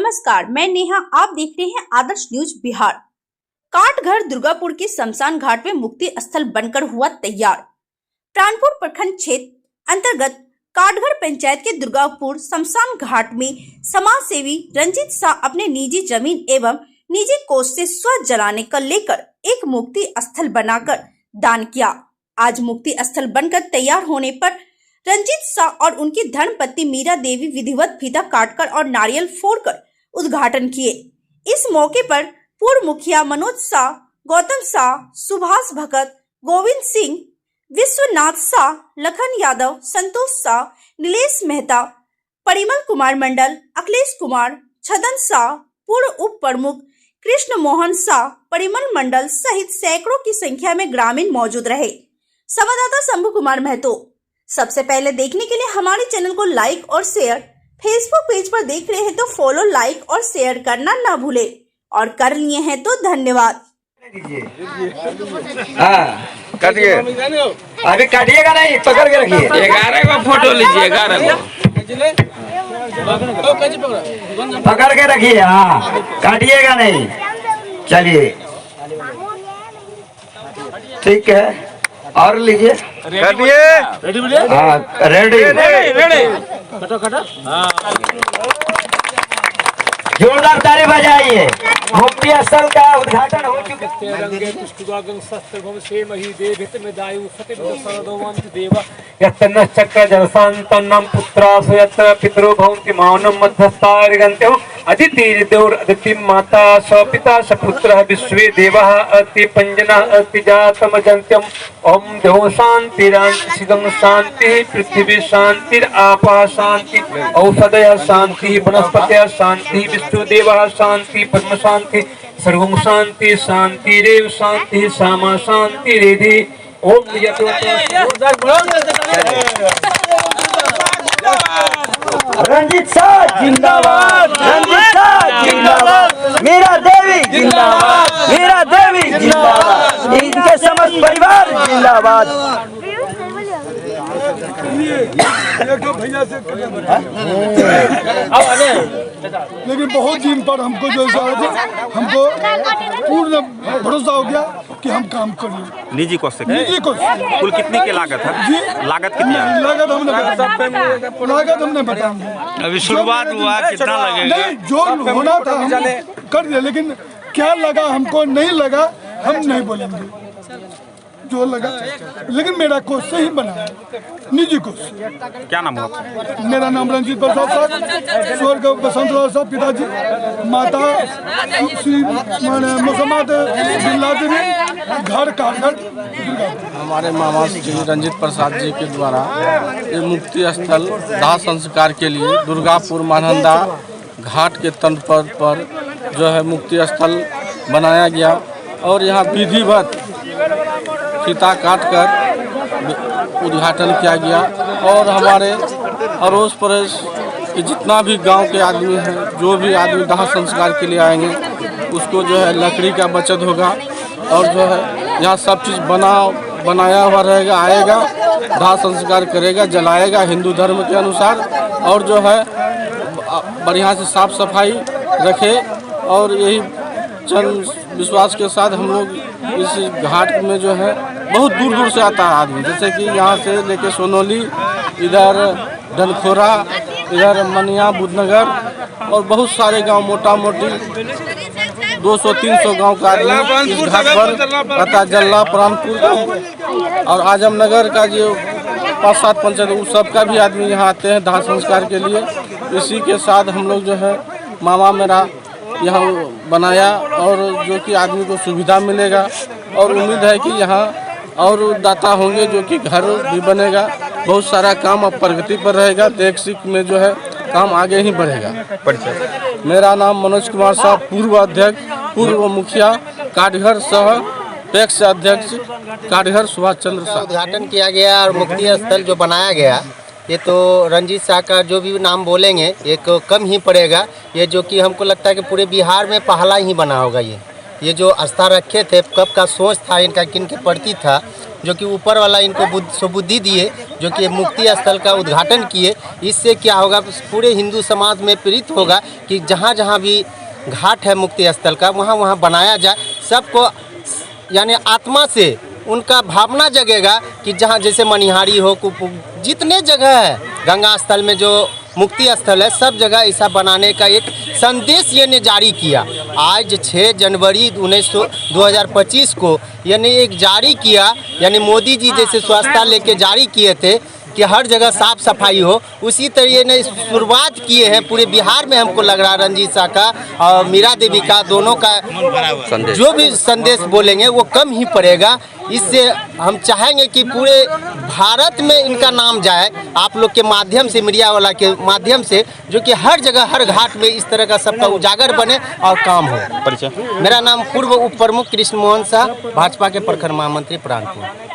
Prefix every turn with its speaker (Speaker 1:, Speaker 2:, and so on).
Speaker 1: नमस्कार, मैं नेहा। आप देख रहे हैं आदर्श न्यूज बिहार। काटघर दुर्गापुर के शमशान घाट में मुक्ति स्थल बनकर हुआ तैयार। प्राणपुर प्रखंड क्षेत्र अंतर्गत काटघर पंचायत के दुर्गापुर शमशान घाट में समाज सेवी रंजीत शाह अपने निजी जमीन एवं निजी कोष से स्व जलाने को लेकर एक मुक्ति स्थल बनाकर दान किया। आज मुक्ति स्थल बनकर तैयार होने पर रंजीत शाह और उनकी धर्मपत्नी मीरा देवी विधिवत फीता काटकर और नारियल फोड़कर उद्घाटन किए। इस मौके पर पूर्व मुखिया मनोज शाह, गौतम शाह, सुभाष भगत, गोविंद सिंह, विश्वनाथ शाह, लखन यादव, संतोष शाह, नीलेश मेहता, परिमल कुमार मंडल, अखिलेश कुमार, छदन शाह, पूर्व उप प्रमुख कृष्ण मोहन शाह, परिमल मंडल सहित सैकड़ों की संख्या में ग्रामीण मौजूद रहे। संवाददाता शंभू कुमार महतो। सबसे पहले देखने के लिए हमारे चैनल को लाइक और शेयर, फेसबुक पेज पर देख रहे हैं तो फॉलो, लाइक और शेयर करना ना भूले, और कर लिए हैं तो धन्यवाद।
Speaker 2: काटिए, अभी काटिएगा नहीं, पकड़ के रखिए।
Speaker 3: 11 का फोटो लीजिए, 11
Speaker 2: पकड़ के रखिए। हाँ, काटिएगा नहीं। चलिए, ठीक है, और लीजिए।
Speaker 3: काटिए।
Speaker 2: हाँ, रेडी। जोरदार ताली बजाइए। मुक्ति स्थल का उद्घाटन हो चुका है। पुत्रासु यत्र पितरो भवन्ति मौनं मध्यस्थारिगन्त्यौ अदिति माता स पिता स पुत्रः विश्वे देवः अति पंजनः अति जातमजन्त्यम्। ओम देव शांतिरांतिदं शांति पृथ्वी शांतिरापः शांति औषधयः शांति वनस्पतयः शांति विष्णुदेवः शांति पद्म शांति सर्वं शांति शांतिरेव शांति सामा शांतिरेधि। ओम रंजीत शाह जिंदाबाद, रंजीत शाह जिंदाबाद, मीरा देवी जिंदाबाद, मीरा देवी जिंदाबाद, इनके समस्त परिवार जिंदाबाद।
Speaker 4: लेकिन बहुत दिन पर हमको जो हमको पूर्ण भरोसा हो गया कि हम काम करेंगे।
Speaker 5: निजी कोष से कुल कितनी की लागत है?
Speaker 4: जी,
Speaker 5: लागत कितनी है?
Speaker 4: लागत हमने बताएंगे।
Speaker 3: अभी शुरुआत हुआ, कितना लगेगा?
Speaker 4: नहीं, जो होना था हम कर दिया, लेकिन क्या लगा हमको नहीं लगा हम नहीं बोलेंगे। जो लगा, लेकिन मेरा कोष से ही बना है, निजी कोष।
Speaker 5: क्या नाम हुआ?
Speaker 4: मेरा नाम रंजीत प्रसाद साहब, स्वर्ग बसंत लाल साहब पिताजी, माता श्री मुसम्मत बिल्ला देवी, घर काटघर।
Speaker 6: हमारे मामा श्री रंजीत प्रसाद जी के द्वारा ये मुक्ति स्थल दाह संस्कार के लिए दुर्गापुर महानंदा घाट के तट पर जो है मुक्ति स्थल बनाया गया, और यहाँ विधिवत फीता काटकर उद्घाटन किया गया। और हमारे अड़ोस पड़ोस के जितना भी गांव के आदमी हैं, जो भी आदमी दाह संस्कार के लिए आएंगे उसको जो है लकड़ी का बचत होगा, और जो है यहाँ सब चीज़ बनाया हुआ रहेगा। आएगा, दाह संस्कार करेगा, जलाएगा हिंदू धर्म के अनुसार, और जो है बढ़िया से साफ सफाई रखे। और यही जन विश्वास के साथ हम लोग इस घाट में जो है बहुत दूर दूर से आता है आदमी, जैसे कि यहाँ से लेके सोनौली, इधर डनखोरा, इधर मनिया बुद्धनगर, और बहुत सारे गांव, मोटा मोटी 200-300 गांव का आदमी इस घाट पर पता जल्ला प्राणपुर और आजमनगर का जो 5-7 पंचायत, उस सब का भी आदमी यहाँ आते हैं दाह संस्कार के लिए। इसी के साथ हम लोग जो है मामा मेरा यहाँ बनाया, और जो कि आदमी को सुविधा मिलेगा, और उम्मीद है कि यहाँ और दाता होंगे, जो कि घर भी बनेगा। बहुत सारा काम अब प्रगति पर रहेगा, देख सीख में जो है काम आगे ही बढ़ेगा। मेरा नाम मनोज कुमार साहब, पूर्व अध्यक्ष, पूर्व मुखिया काटघर सह पैक्स अध्यक्ष काटघर सुभाष चंद्र शाह।
Speaker 7: उद्घाटन किया गया और मुक्ति स्थल जो बनाया गया, ये तो रंजीत शाह का जो भी नाम बोलेंगे एक कम ही पड़ेगा। ये जो कि हमको लगता है कि पूरे बिहार में पहला ही बना होगा। ये जो आस्था रखे थे, कब का सोच था इनका, किन के प्रति था, जो कि ऊपर वाला इनको सुबुद्धि दिए, जो कि मुक्ति स्थल का उद्घाटन किए। इससे क्या होगा, पूरे हिंदू समाज में प्रेरित होगा कि जहाँ जहाँ भी घाट है मुक्ति स्थल का, वहाँ वहाँ बनाया जाए। सबको यानी आत्मा से उनका भावना जगेगा कि जहाँ जैसे मनिहारी हो, जितने जगह है गंगा स्थल में जो मुक्ति स्थल है, सब जगह ऐसा बनाने का एक संदेश ये ने जारी किया। आज 6 जनवरी 2025 को यानी एक जारी किया, यानी मोदी जी जैसे स्वच्छता लेके जारी किए थे कि हर जगह साफ सफाई हो, उसी तरीके ने शुरुआत किए हैं पूरे बिहार में। हमको लग रहा है रंजीत शाह का और मीरा देवी का, दोनों का जो भी संदेश बोलेंगे वो कम ही पड़ेगा। इससे हम चाहेंगे कि पूरे भारत में इनका नाम जाए, आप लोग के माध्यम से, मीडिया वाला के माध्यम से, जो कि हर जगह हर घाट में इस तरह का सबका उजागर बने और काम हो।
Speaker 5: परिचय?
Speaker 7: मेरा नाम पूर्व उप प्रमुख कृष्ण मोहन शाह, भाजपा के प्रखंड महामंत्री प्राणपुर।